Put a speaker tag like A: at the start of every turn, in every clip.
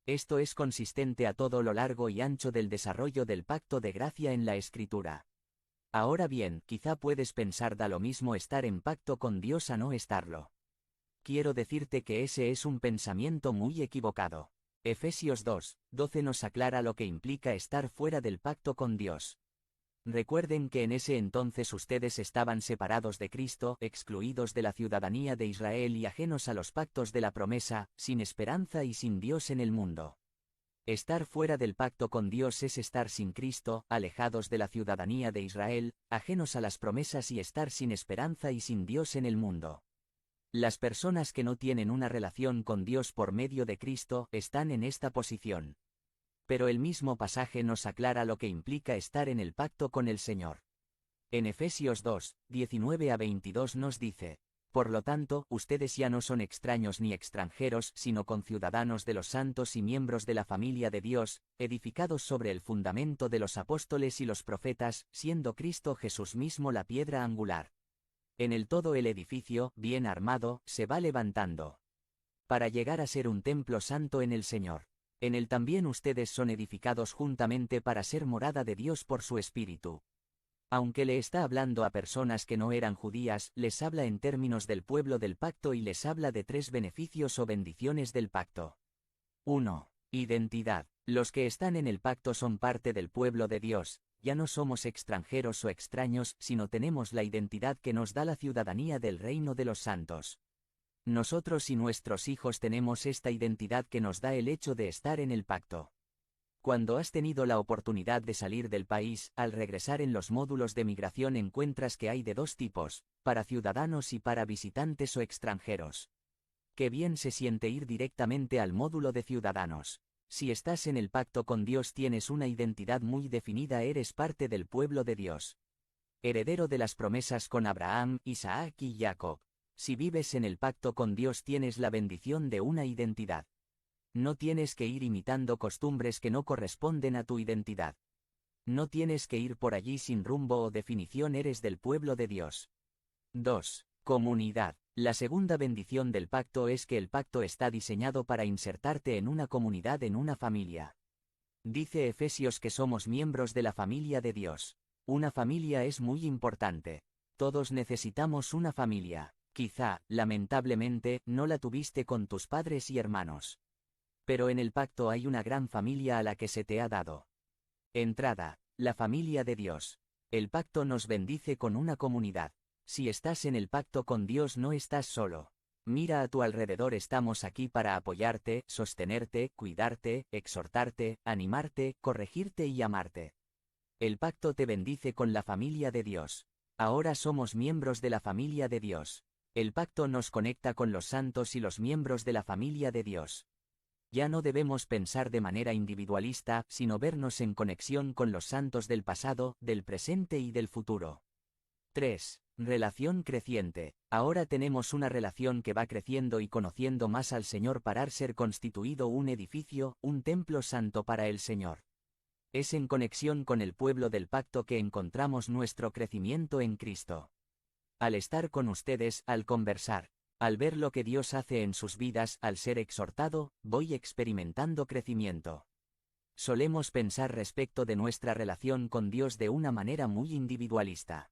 A: Esto es consistente a todo lo largo y ancho del desarrollo del pacto de gracia en la Escritura. Ahora bien, quizá puedes pensar da lo mismo estar en pacto con Dios a no estarlo. Quiero decirte que ese es un pensamiento muy equivocado. Efesios 2:12 nos aclara lo que implica estar fuera del pacto con Dios. Recuerden que en ese entonces ustedes estaban separados de Cristo, excluidos de la ciudadanía de Israel y ajenos a los pactos de la promesa, sin esperanza y sin Dios en el mundo. Estar fuera del pacto con Dios es estar sin Cristo, alejados de la ciudadanía de Israel, ajenos a las promesas y estar sin esperanza y sin Dios en el mundo. Las personas que no tienen una relación con Dios por medio de Cristo están en esta posición. Pero el mismo pasaje nos aclara lo que implica estar en el pacto con el Señor. En Efesios 2:19-22 nos dice: por lo tanto, ustedes ya no son extraños ni extranjeros, sino conciudadanos de los santos y miembros de la familia de Dios, edificados sobre el fundamento de los apóstoles y los profetas, siendo Cristo Jesús mismo la piedra angular. En él todo el edificio, bien armado, se va levantando para llegar a ser un templo santo en el Señor. En él también ustedes son edificados juntamente para ser morada de Dios por su Espíritu. Aunque le está hablando a personas que no eran judías, les habla en términos del pueblo del pacto y les habla de 3 beneficios o bendiciones del pacto. 1. Identidad. Los que están en el pacto son parte del pueblo de Dios, ya no somos extranjeros o extraños, sino tenemos la identidad que nos da la ciudadanía del reino de los santos. Nosotros y nuestros hijos tenemos esta identidad que nos da el hecho de estar en el pacto. Cuando has tenido la oportunidad de salir del país, al regresar en los módulos de migración encuentras que hay de 2 tipos, para ciudadanos y para visitantes o extranjeros. Qué bien se siente ir directamente al módulo de ciudadanos. Si estás en el pacto con Dios tienes una identidad muy definida, eres parte del pueblo de Dios. Heredero de las promesas con Abraham, Isaac y Jacob. Si vives en el pacto con Dios tienes la bendición de una identidad. No tienes que ir imitando costumbres que no corresponden a tu identidad. No tienes que ir por allí sin rumbo o definición, eres del pueblo de Dios. 2. Comunidad. La segunda bendición del pacto es que el pacto está diseñado para insertarte en una comunidad, en una familia. Dice Efesios que somos miembros de la familia de Dios. Una familia es muy importante. Todos necesitamos una familia. Quizá, lamentablemente, no la tuviste con tus padres y hermanos. Pero en el pacto hay una gran familia a la que se te ha dado. Entrada, la familia de Dios. El pacto nos bendice con una comunidad. Si estás en el pacto con Dios no estás solo. Mira a tu alrededor, estamos aquí para apoyarte, sostenerte, cuidarte, exhortarte, animarte, corregirte y amarte. El pacto te bendice con la familia de Dios. Ahora somos miembros de la familia de Dios. El pacto nos conecta con los santos y los miembros de la familia de Dios. Ya no debemos pensar de manera individualista, sino vernos en conexión con los santos del pasado, del presente y del futuro. 3. Relación creciente. Ahora tenemos una relación que va creciendo y conociendo más al Señor para ser constituido un edificio, un templo santo para el Señor. Es en conexión con el pueblo del pacto que encontramos nuestro crecimiento en Cristo. Al estar con ustedes, al conversar, al ver lo que Dios hace en sus vidas, al ser exhortado, voy experimentando crecimiento. Solemos pensar respecto de nuestra relación con Dios de una manera muy individualista.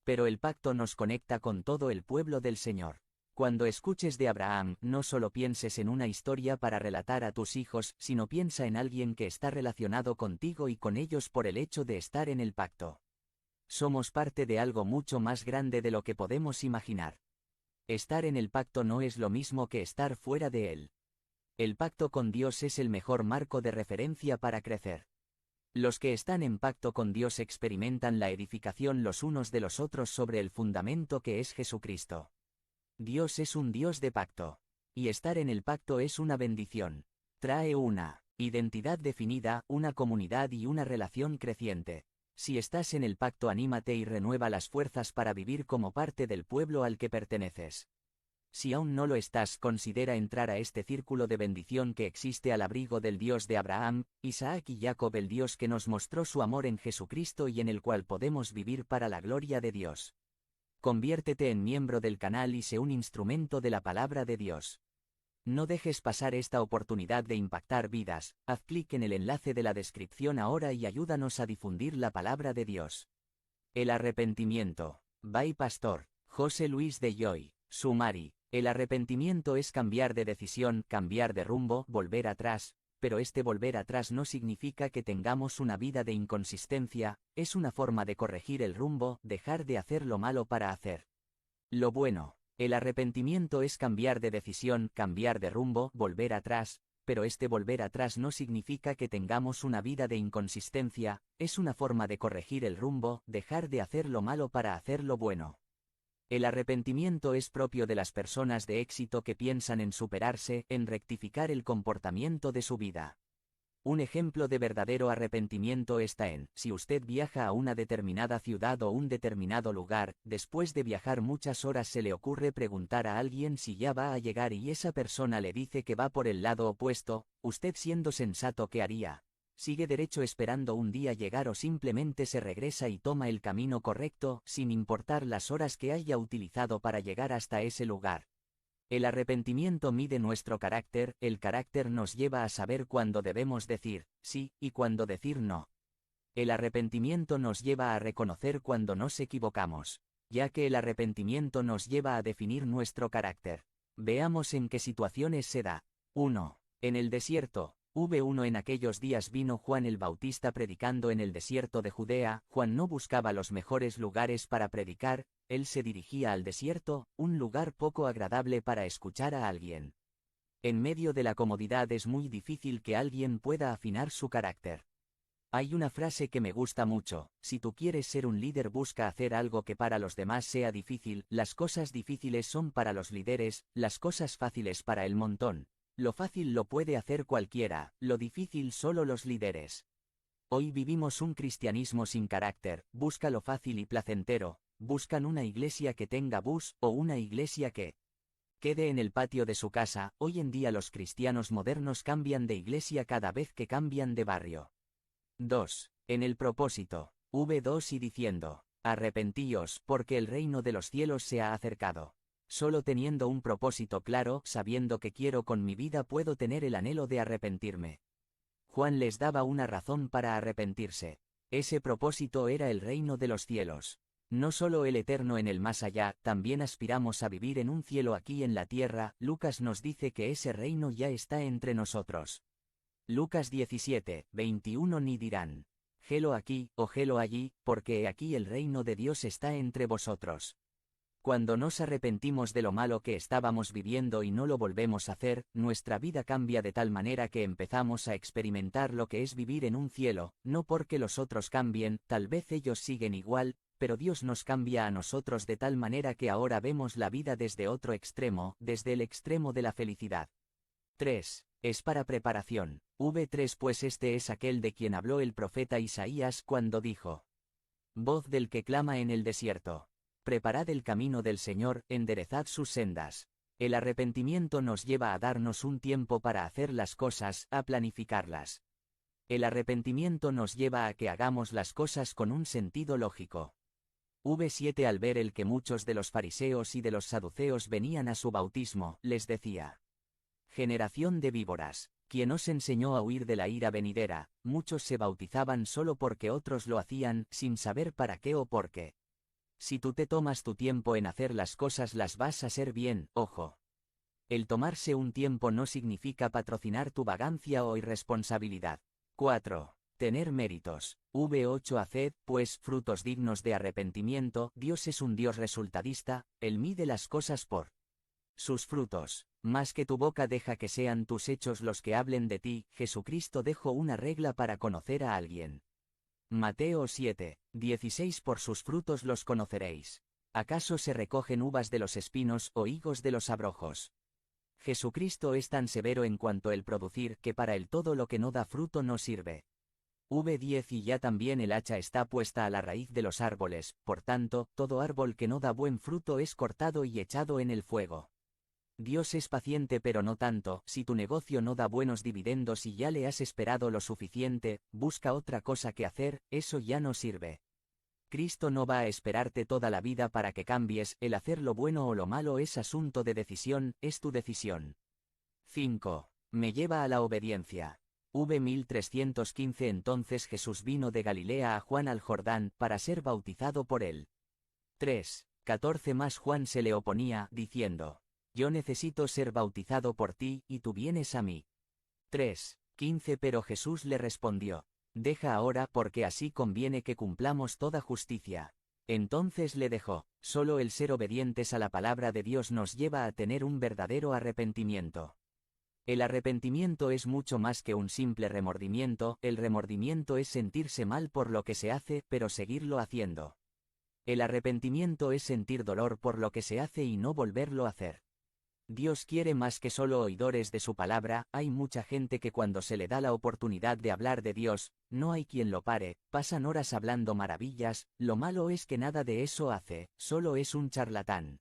A: Pero el pacto nos conecta con todo el pueblo del Señor. Cuando escuches de Abraham, no solo pienses en una historia para relatar a tus hijos, sino piensa en alguien que está relacionado contigo y con ellos por el hecho de estar en el pacto. Somos parte de algo mucho más grande de lo que podemos imaginar. Estar en el pacto no es lo mismo que estar fuera de él. El pacto con Dios es el mejor marco de referencia para crecer. Los que están en pacto con Dios experimentan la edificación los unos de los otros sobre el fundamento que es Jesucristo. Dios es un Dios de pacto. Y estar en el pacto es una bendición. Trae una identidad definida, una comunidad y una relación creciente. Si estás en el pacto, anímate y renueva las fuerzas para vivir como parte del pueblo al que perteneces. Si aún no lo estás, considera entrar a este círculo de bendición que existe al abrigo del Dios de Abraham, Isaac y Jacob, el Dios que nos mostró su amor en Jesucristo y en el cual podemos vivir para la gloria de Dios. Conviértete en miembro del canal y sé un instrumento de la palabra de Dios. No dejes pasar esta oportunidad de impactar vidas. Haz clic en el enlace de la descripción ahora y ayúdanos a difundir la palabra de Dios. El arrepentimiento. By Pastor José Luis de Joy. Sumari. El arrepentimiento es cambiar de decisión, cambiar de rumbo, volver atrás, pero este volver atrás no significa que tengamos una vida de inconsistencia, es una forma de corregir el rumbo, dejar de hacer lo malo para hacer lo bueno. El arrepentimiento es cambiar de decisión, cambiar de rumbo, volver atrás, pero este volver atrás no significa que tengamos una vida de inconsistencia, es una forma de corregir el rumbo, dejar de hacer lo malo para hacer lo bueno. El arrepentimiento es propio de las personas de éxito que piensan en superarse, en rectificar el comportamiento de su vida. Un ejemplo de verdadero arrepentimiento está en, si usted viaja a una determinada ciudad o un determinado lugar, después de viajar muchas horas se le ocurre preguntar a alguien si ya va a llegar y esa persona le dice que va por el lado opuesto, usted siendo sensato, ¿qué haría? ¿Sigue derecho esperando un día llegar o simplemente se regresa y toma el camino correcto, sin importar las horas que haya utilizado para llegar hasta ese lugar? El arrepentimiento mide nuestro carácter, el carácter nos lleva a saber cuándo debemos decir sí y cuándo decir no. El arrepentimiento nos lleva a reconocer cuando nos equivocamos, ya que el arrepentimiento nos lleva a definir nuestro carácter. Veamos en qué situaciones se da. 1. En el desierto. V1 En aquellos días vino Juan el Bautista predicando en el desierto de Judea. Juan no buscaba los mejores lugares para predicar, él se dirigía al desierto, un lugar poco agradable para escuchar a alguien. En medio de la comodidad es muy difícil que alguien pueda afinar su carácter. Hay una frase que me gusta mucho: si tú quieres ser un líder, busca hacer algo que para los demás sea difícil. Las cosas difíciles son para los líderes, las cosas fáciles para el montón. Lo fácil lo puede hacer cualquiera, lo difícil solo los líderes. Hoy vivimos un cristianismo sin carácter, busca lo fácil y placentero, buscan una iglesia que tenga bus, o una iglesia que quede en el patio de su casa. Hoy en día los cristianos modernos cambian de iglesia cada vez que cambian de barrio. 2. En el propósito. V2 Y diciendo, arrepentíos, porque el reino de los cielos se ha acercado. Solo teniendo un propósito claro, sabiendo qué quiero con mi vida, puedo tener el anhelo de arrepentirme. Juan les daba una razón para arrepentirse. Ese propósito era el reino de los cielos. No solo el eterno en el más allá, también aspiramos a vivir en un cielo aquí en la tierra. Lucas nos dice que ese reino ya está entre nosotros. Lucas 17, 21 Ni dirán, gelo aquí, o gelo allí, porque he aquí el reino de Dios está entre vosotros. Cuando nos arrepentimos de lo malo que estábamos viviendo y no lo volvemos a hacer, nuestra vida cambia de tal manera que empezamos a experimentar lo que es vivir en un cielo, no porque los otros cambien, tal vez ellos siguen igual, pero Dios nos cambia a nosotros de tal manera que ahora vemos la vida desde otro extremo, desde el extremo de la felicidad. 3. Es para preparación. V3 Pues este es aquel de quien habló el profeta Isaías cuando dijo: voz del que clama en el desierto. Preparad el camino del Señor, enderezad sus sendas. El arrepentimiento nos lleva a darnos un tiempo para hacer las cosas, a planificarlas. El arrepentimiento nos lleva a que hagamos las cosas con un sentido lógico. V7 Al ver el que muchos de los fariseos y de los saduceos venían a su bautismo, les decía: generación de víboras, ¿quién os enseñó a huir de la ira venidera? Muchos se bautizaban solo porque otros lo hacían, sin saber para qué o por qué. Si tú te tomas tu tiempo en hacer las cosas, las vas a hacer bien, ojo. El tomarse un tiempo no significa patrocinar tu vagancia o irresponsabilidad. 4. Tener méritos. V8 Haced, pues, frutos dignos de arrepentimiento. Dios es un Dios resultadista, Él mide las cosas por sus frutos. Más que tu boca deja que sean tus hechos los que hablen de ti. Jesucristo dejó una regla para conocer a alguien. Mateo 7, 16 Por sus frutos los conoceréis. ¿Acaso se recogen uvas de los espinos o higos de los abrojos? Jesucristo es tan severo en cuanto el producir que para él todo lo que no da fruto no sirve. V10 Y ya también el hacha está puesta a la raíz de los árboles, por tanto, todo árbol que no da buen fruto es cortado y echado en el fuego. Dios es paciente pero no tanto. Si tu negocio no da buenos dividendos y ya le has esperado lo suficiente, busca otra cosa que hacer, eso ya no sirve. Cristo no va a esperarte toda la vida para que cambies, el hacer lo bueno o lo malo es asunto de decisión, es tu decisión. 5. Me lleva a la obediencia. V 1315. Entonces Jesús vino de Galilea a Juan al Jordán para ser bautizado por él. 3. 14. Más Juan se le oponía, diciendo: Yo necesito ser bautizado por ti, y tú vienes a mí. 3. 15. Pero Jesús le respondió: Deja ahora, porque así conviene que cumplamos toda justicia. Entonces le dejó. Solo el ser obedientes a la palabra de Dios nos lleva a tener un verdadero arrepentimiento. El arrepentimiento es mucho más que un simple remordimiento. El remordimiento es sentirse mal por lo que se hace, pero seguirlo haciendo. El arrepentimiento es sentir dolor por lo que se hace y no volverlo a hacer. Dios quiere más que solo oidores de su palabra. Hay mucha gente que cuando se le da la oportunidad de hablar de Dios, no hay quien lo pare, pasan horas hablando maravillas. Lo malo es que nada de eso hace, solo es un charlatán.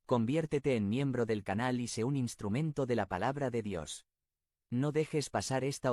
A: Conviértete en miembro del canal y sé un instrumento de la palabra de Dios. No dejes pasar esta